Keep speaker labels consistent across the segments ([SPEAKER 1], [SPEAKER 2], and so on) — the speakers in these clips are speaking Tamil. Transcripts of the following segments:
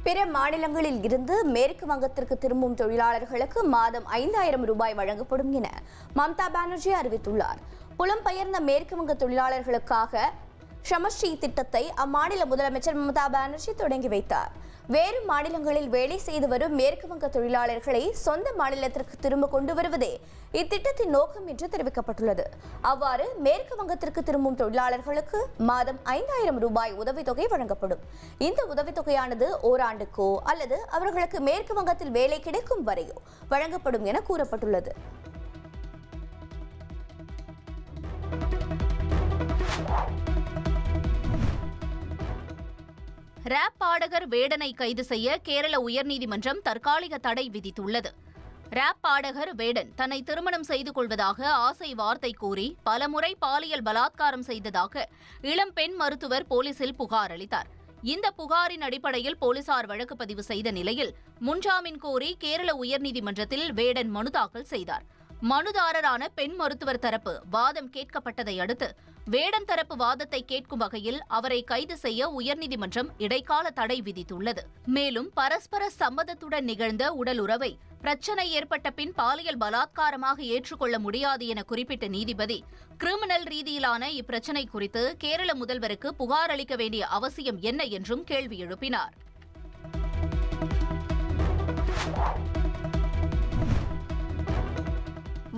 [SPEAKER 1] பிற மாநிலங்களில் இருந்து மேற்கு வங்கத்திற்கு திரும்பும் தொழிலாளர்களுக்கு மாதம் 5,000 ரூபாய் வழங்கப்படும் என மம்தா பானர்ஜி அறிவித்துள்ளார். புலம்பெயர்ந்த மேற்கு வங்க தொழிலாளர்களுக்காக ஷமஸ்ரீ திட்டத்தை அம்மாநில முதலமைச்சர் மம்தா பானர்ஜி தொடங்கி வைத்தார். வேறு மாநிலங்களில் வேலை செய்து வரும் மேற்கு வங்க தொழிலாளர்களை சொந்த மாநிலத்திற்கு திரும்ப கொண்டு வருவதே இத்திட்டத்தின் நோக்கம் என்று தெரிவிக்கப்பட்டுள்ளது. அவ்வாறு மேற்கு வங்கத்திற்கு திரும்பும் தொழிலாளர்களுக்கு மாதம் 5,000 ரூபாய் உதவித்தொகை வழங்கப்படும். இந்த உதவித்தொகையானது ஓராண்டுக்கோ அல்லது அவர்களுக்கு மேற்கு வங்கத்தில் வேலை கிடைக்கும் வரையோ வழங்கப்படும் என கூறப்பட்டுள்ளது.
[SPEAKER 2] ராப் பாடகர் வேடனை கைது செய்ய கேரள உயர்நீதிமன்றம் தற்காலிக தடை விதித்துள்ளது. ராப் பாடகர் வேடன் தன்னை திருமணம் செய்து கொள்வதாக ஆசை வார்த்தை கூறி பலமுறை பாலியல் பலாத்காரம் செய்ததாக இளம் பெண் மருத்துவர் போலீசில் புகார் அளித்தார். இந்த புகாரின் அடிப்படையில் போலீசார் வழக்கு பதிவு செய்த நிலையில் முன்ஜாமீன் கோரி கேரள உயர்நீதிமன்றத்தில் வேடன் மனு தாக்கல் செய்தார். மனுதாரரான பெண் மருத்துவர் தரப்பு வாதம் கேட்கப்பட்டதை அடுத்து வேடன் தரப்பு வாதத்தை கேட்கும் வகையில் அவரை கைது செய்ய உயர்நீதிமன்றம் இடைக்கால தடை விதித்துள்ளது. மேலும் பரஸ்பர சம்மதத்துடன் நிகழ்ந்த உடல் உறவை பிரச்சனை ஏற்பட்ட பின் பாலியல் பலாத்காரமாக ஏற்றுக்கொள்ள முடியாது என குறிப்பிட்ட நீதிபதி கிரிமினல் ரீதியிலான இப்பிரச்சினை குறித்து கேரள முதல்வருக்கு புகார் அளிக்க வேண்டிய அவசியம் என்ன என்றும் கேள்வி எழுப்பினார்.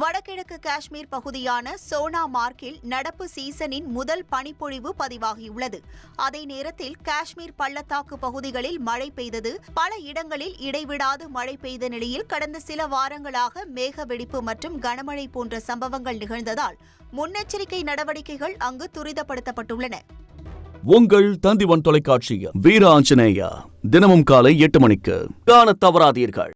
[SPEAKER 3] வடகிழக்கு காஷ்மீர் பகுதியான சோனாமார்க்கில் நடப்பு சீசனின் முதல் பனிப்பொழிவு பதிவாகியுள்ளது. அதே நேரத்தில் காஷ்மீர் பள்ளத்தாக்கு பகுதிகளில் மழை பெய்தது. பல இடங்களில் இடைவிடாது மழை பெய்த நிலையில் கடந்த சில வாரங்களாக மேக வெடிப்பு மற்றும் கனமழை போன்ற சம்பவங்கள் நிகழ்ந்ததால் முன்னெச்சரிக்கை நடவடிக்கைகள் அங்கு துரிதப்படுத்தப்பட்டுள்ளன.
[SPEAKER 4] உங்கள் தந்திவன் தொலைக்காட்சியில் வீர ஆஞ்சநேயா தினமும் காலை 8 மணிக்கு காணத் தவறாதீர்கள்.